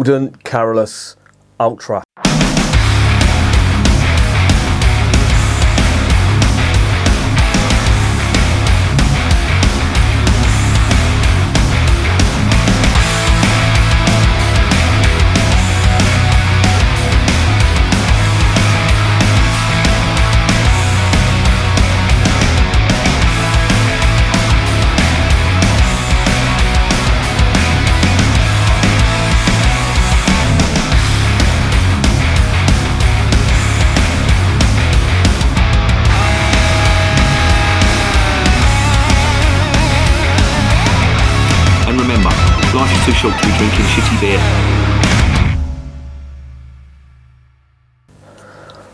Gouden Carolus UL.T.R.A. And remember, life is too short to be drinking shitty beer.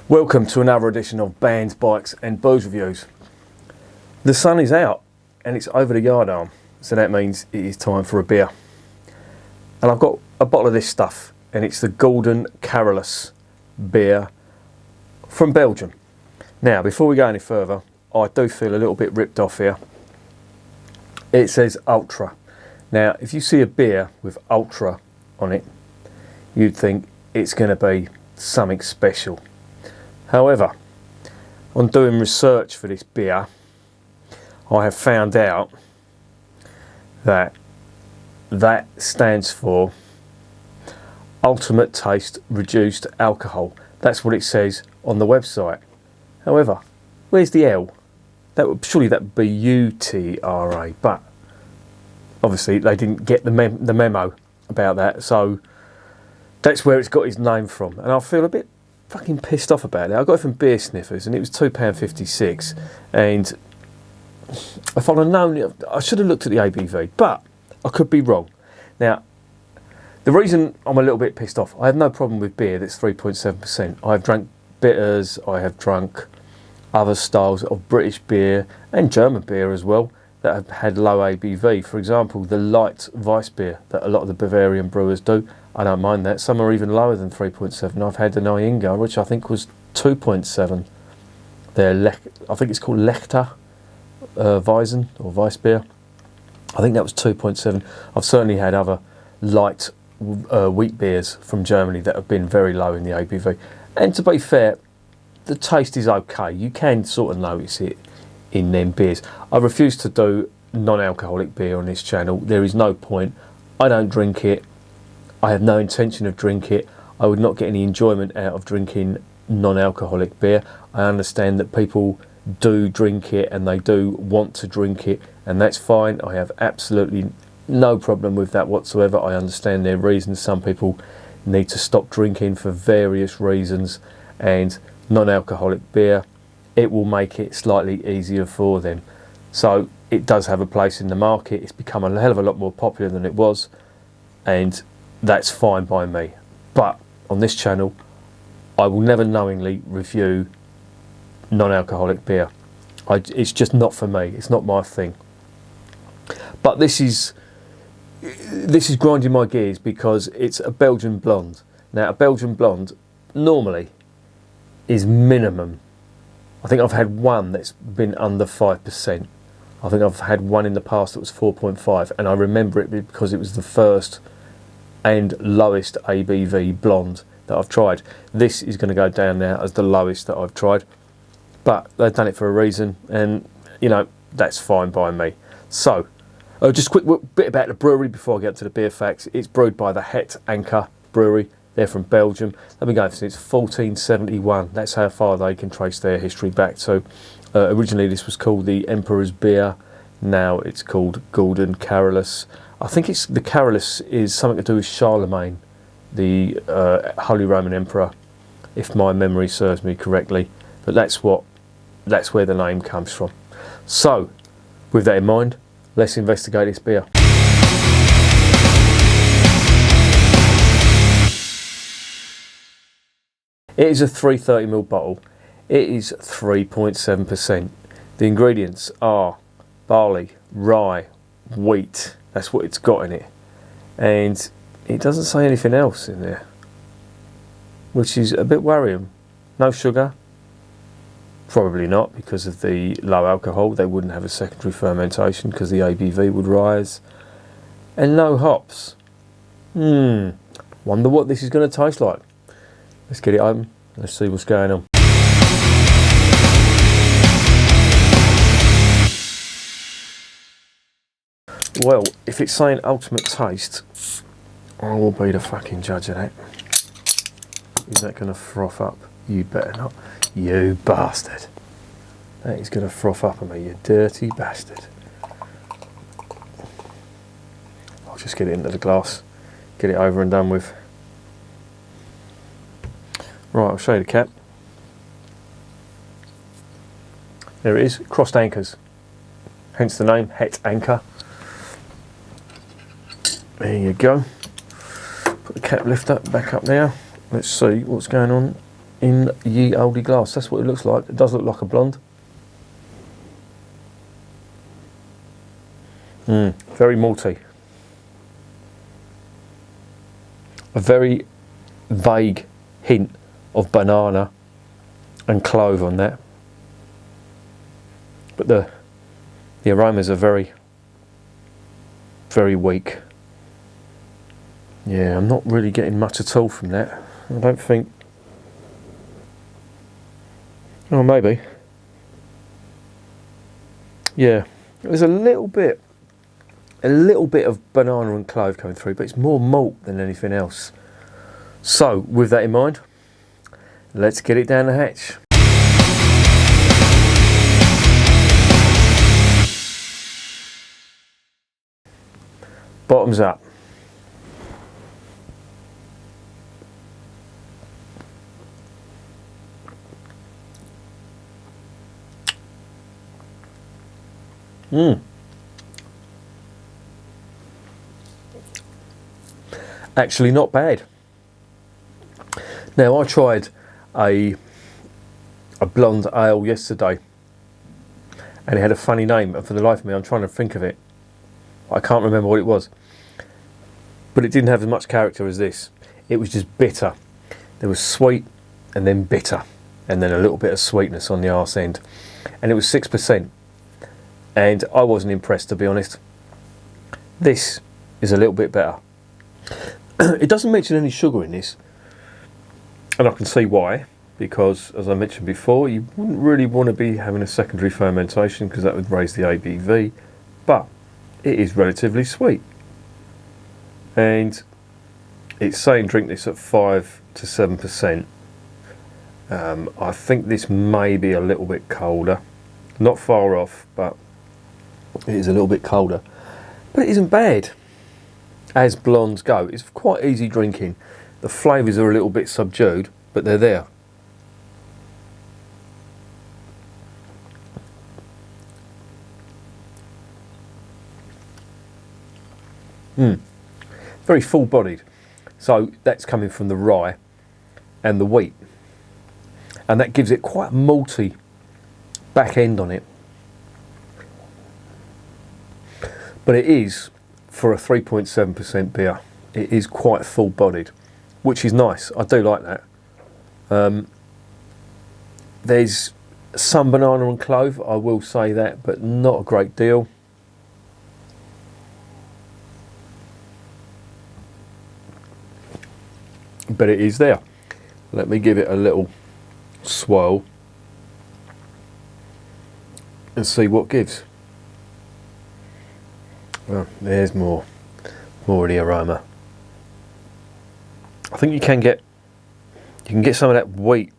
Welcome to another edition of Bands, Bikes and Booze Reviews. The sun is out and it's over the yard arm, so that means it is time for a beer. And I've got a bottle of this stuff, and it's the Gouden Carolus beer from Belgium. Now, before we go any further, I do feel a little bit ripped off here. It says UL.T.R.A. Now, if you see a beer with UL.T.R.A. on it, you'd think it's going to be something special. However, on doing research for this beer, I have found out that that stands for Ultimate Taste Reduced Alcohol. That's what it says on the website. However, where's the L? Surely that would be UL.T.R.A, but obviously they didn't get the memo about that, so that's where it's got its name from. And I feel a bit fucking pissed off about it. I got it from Beer Sniffers and it was £2.56, and if I'd have known, I should have looked at the ABV, but I could be wrong. Now, the reason I'm a little bit pissed off, I have no problem with beer that's 3.7%. I've drank bitters, I have drunk other styles of British beer and German beer as well that have had low ABV. For example, the light Weiss beer that a lot of the Bavarian brewers do, I don't mind that. Some are even lower than 3.7. I've had an Anker, which I think was 2.7. I think it's called Lechter Weizen or Weiss beer. I think that was 2.7. I've certainly had other light wheat beers from Germany that have been very low in the ABV. And to be fair, the taste is okay. You can sort of notice it in them beers. I refuse to do non-alcoholic beer on this channel. There is no point. I don't drink it. I have no intention of drinking it. I would not get any enjoyment out of drinking non-alcoholic beer. I understand that people do drink it and they do want to drink it, and that's fine. I have absolutely no problem with that whatsoever. I understand their reasons. Some people need to stop drinking for various reasons, and non-alcoholic beer, it will make it slightly easier for them. So it does have a place in the market. It's become a hell of a lot more popular than it was, and that's fine by me. But on this channel, I will never knowingly review non-alcoholic beer. It's just not for me. It's not my thing. But this is grinding my gears because it's a Belgian blonde. Now, a Belgian blonde normally is minimum. I think I've had one that's been under 5%. I think I've had one in the past that was 4.5, and I remember it because it was the first and lowest ABV blonde that I've tried. This is going to go down now as the lowest that I've tried, but they've done it for a reason, and you know, that's fine by me. So just a quick bit about the brewery before I get to the beer facts. It's brewed by the Anker Brewery. They're from Belgium. They've been going since 1471. That's how far they can trace their history back. So originally this was called the Emperor's Beer. Now it's called Gouden Carolus. I think the Carolus is something to do with Charlemagne, the Holy Roman Emperor, if my memory serves me correctly. But that's where the name comes from. So, with that in mind, let's investigate this beer. It is a 330ml bottle. It is 3.7%. The ingredients are barley, rye, wheat. That's what it's got in it. And it doesn't say anything else in there, which is a bit worrying. No sugar. Probably not, because of the low alcohol. They wouldn't have a secondary fermentation because the ABV would rise. And no hops. Wonder what this is going to taste like. Let's get it open. Let's see what's going on. Well, if it's saying ultimate taste, I will be the fucking judge of that. Is that going to froth up? You better not. You bastard. That is going to froth up on me, you dirty bastard. I'll just get it into the glass. Get it over and done with. Right, I'll show you the cap. There it is, crossed anchors. Hence the name, Het Anker. There you go. Put the cap lifter back up there. Let's see what's going on in ye olde glass. That's what it looks like. It does look like a blonde. Very malty. A very vague hint of banana and clove on that. But the aromas are very, very weak. Yeah, I'm not really getting much at all from that. I don't think. Oh, maybe. Yeah, there's a little bit of banana and clove coming through, but it's more malt than anything else. So, with that in mind, let's get it down the hatch. Bottoms up. Actually not bad. Now I tried a blonde ale yesterday and it had a funny name, and for the life of me I'm trying to think of it. I can't remember what it was. But it didn't have as much character as this. It was just bitter. There was sweet and then bitter and then a little bit of sweetness on the arse end. And it was 6%. And I wasn't impressed, to be honest. This is a little bit better. It doesn't mention any sugar in this, and I can see why, because as I mentioned before, you wouldn't really want to be having a secondary fermentation because that would raise the ABV, but it is relatively sweet. And it's saying drink this at 5 to 7%. I think this may be a little bit colder. Not far off, but it is a little bit colder. But it isn't bad. As blondes go, it's quite easy drinking. The flavours are a little bit subdued, but they're there. Very full-bodied. So that's coming from the rye and the wheat. And that gives it quite a malty back end on it. But it is, for a 3.7% beer, it is quite full-bodied, which is nice. I do like that. There's some banana and clove, I will say that, but not a great deal. But it is there. Let me give it a little swirl and see what gives. Well, there's more of the aroma. I think you can get some of that wheat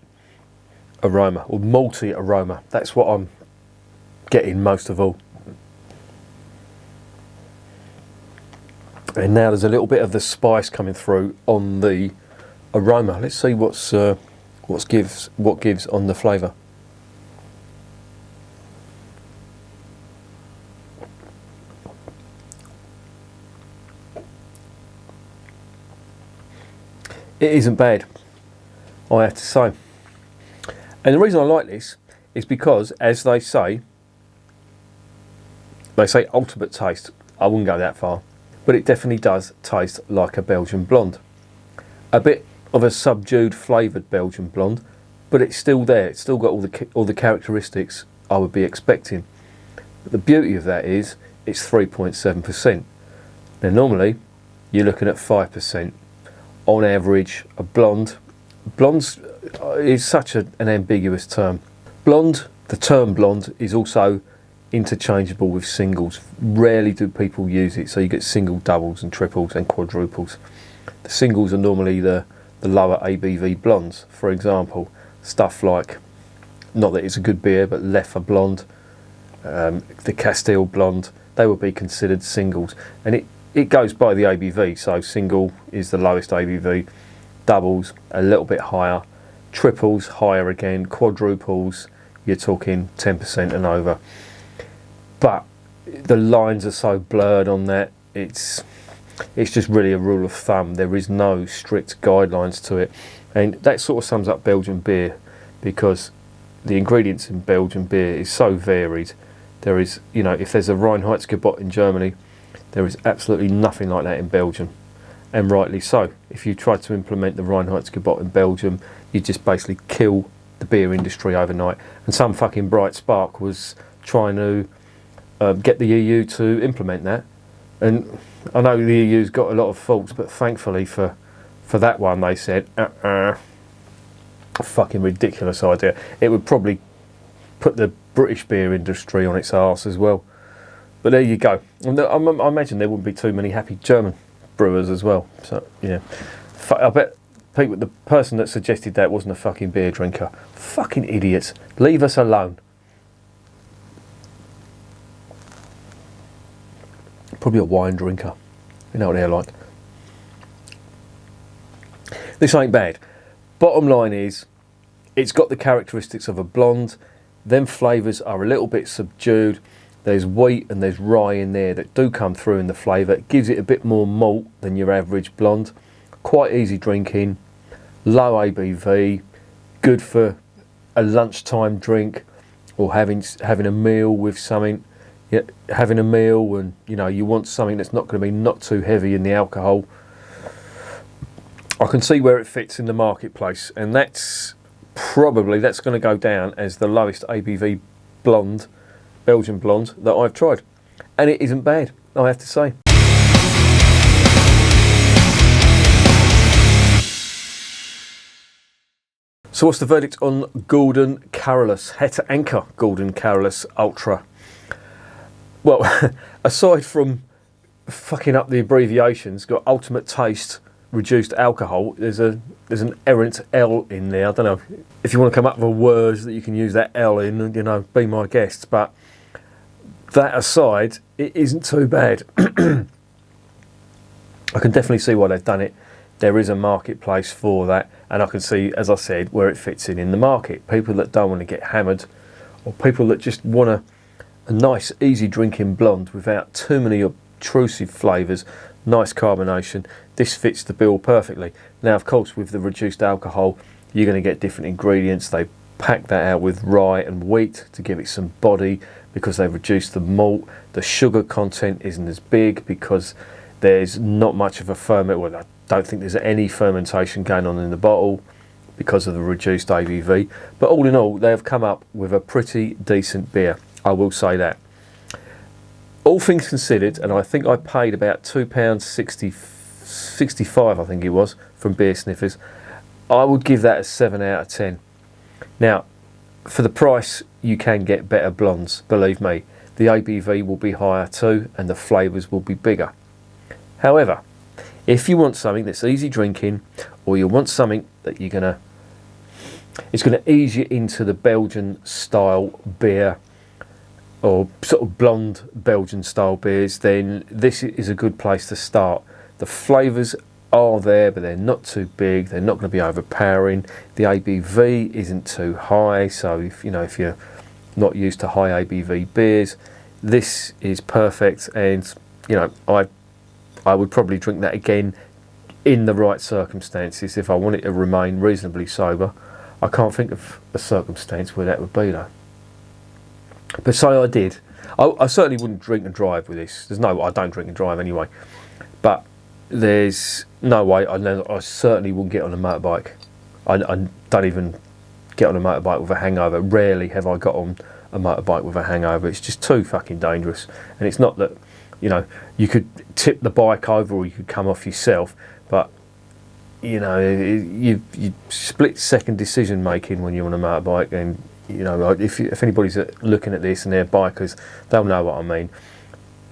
aroma or malty aroma. That's what I'm getting most of all. And now there's a little bit of the spice coming through on the aroma. Let's see what gives on the flavour. It isn't bad, I have to say. And the reason I like this is because, as they say ultimate taste. I wouldn't go that far, but it definitely does taste like a Belgian blonde. A bit of a subdued flavoured Belgian blonde, but it's still there. It's still got all the characteristics I would be expecting. But the beauty of that is it's 3.7%. Now normally you're looking at 5%. on average a blonde. Blonde is such an ambiguous term. Blonde, the term blonde is also interchangeable with singles. Rarely do people use it, so you get single, doubles and triples and quadruples. The singles are normally the lower ABV blondes. For example, stuff like, not that it's a good beer, but Leffe blonde, the Castile blonde, they would be considered singles. And it goes by the ABV, so single is the lowest ABV, doubles a little bit higher, triples higher again, quadruples you're talking 10% and over. But the lines are so blurred on that, it's just really a rule of thumb. There is no strict guidelines to it, and that sort of sums up Belgian beer, because the ingredients in Belgian beer is so varied. There is, if there's a Reinheitsgebot in Germany, there is absolutely nothing like that in Belgium, and rightly so. If you try to implement the Reinheitsgebot in Belgium, you just basically kill the beer industry overnight. And some fucking bright spark was trying to get the EU to implement that. And I know the EU's got a lot of faults, but thankfully for that one, they said, fucking ridiculous idea. It would probably put the British beer industry on its arse as well. But there you go. And I imagine there wouldn't be too many happy German brewers as well. So yeah, I bet the person that suggested that wasn't a fucking beer drinker. Fucking idiots. Leave us alone. Probably a wine drinker. You know what they're like. This ain't bad. Bottom line is, it's got the characteristics of a blonde. Them flavours are a little bit subdued. There's wheat and there's rye in there that do come through in the flavour. It gives it a bit more malt than your average blonde. Quite easy drinking, low ABV, good for a lunchtime drink, or having a meal with something. Yeah, having a meal and you want something that's not going to be not too heavy in the alcohol. I can see where it fits in the marketplace, and that's going to go down as the lowest ABV blonde, Belgian blonde, that I've tried, and it isn't bad, I have to say. So what's the verdict on Gouden Carolus? Anker Gouden Carolus Ultra. Well, aside from fucking up the abbreviations, got ultimate taste, reduced alcohol. There's an errant L in there. I don't know if you want to come up with a word that you can use that L in. Be my guest. But that aside, it isn't too bad. I can definitely see why they've done it. There is a marketplace for that, and I can see, as I said, where it fits in the market. People that don't want to get hammered, or people that just want a nice, easy drinking blonde without too many obtrusive flavours, nice carbonation. This fits the bill perfectly. Now, of course, with the reduced alcohol, you're going to get different ingredients. They pack that out with rye and wheat to give it some body, because they've reduced the malt. The sugar content isn't as big because there's not much of a ferment. Well, I don't think there's any fermentation going on in the bottle because of the reduced ABV. But all in all, they have come up with a pretty decent beer. I will say that. All things considered, and I think I paid about £2.65, I think it was, from Beer Sniffers, I would give that a 7 out of 10. Now, for the price, you can get better blondes, believe me. The ABV will be higher too, and the flavours will be bigger. However, if you want something that's easy drinking, or you want something that it's going to ease you into the Belgian style beer, or sort of blonde Belgian style beers, then this is a good place to start. The flavours are there, but they're not too big. They're not going to be overpowering. The ABV isn't too high, so if you're not used to high ABV beers, this is perfect. And I would probably drink that again in the right circumstances if I wanted to remain reasonably sober. I can't think of a circumstance where that would be though. But say I did, I certainly wouldn't drink and drive with this. I don't drink and drive anyway. But there's no way, I certainly wouldn't get on a motorbike. I don't even get on a motorbike with a hangover. Rarely have I got on a motorbike with a hangover. It's just too fucking dangerous. And it's not that, you could tip the bike over or you could come off yourself. But you know, you split second decision making when you're on a motorbike, and you know, if anybody's looking at this and they're bikers, they'll know what I mean.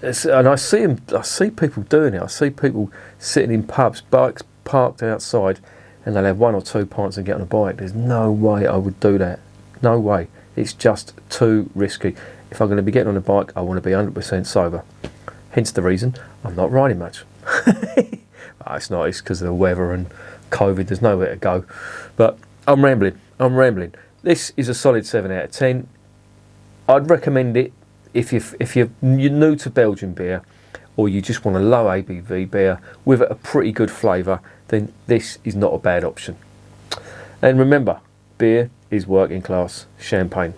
And I see people doing it. I see people sitting in pubs, bikes parked outside, and they'll have 1 or 2 pints and get on a bike. There's no way I would do that. No way. It's just too risky. If I'm going to be getting on a bike, I want to be 100% sober. Hence the reason I'm not riding much. It's not. It's because of the weather and COVID. There's nowhere to go. But I'm rambling. This is a solid 7 out of 10. I'd recommend it if you're new to Belgian beer, or you just want a low ABV beer with a pretty good flavour, then this is not a bad option. And remember, beer is working class champagne.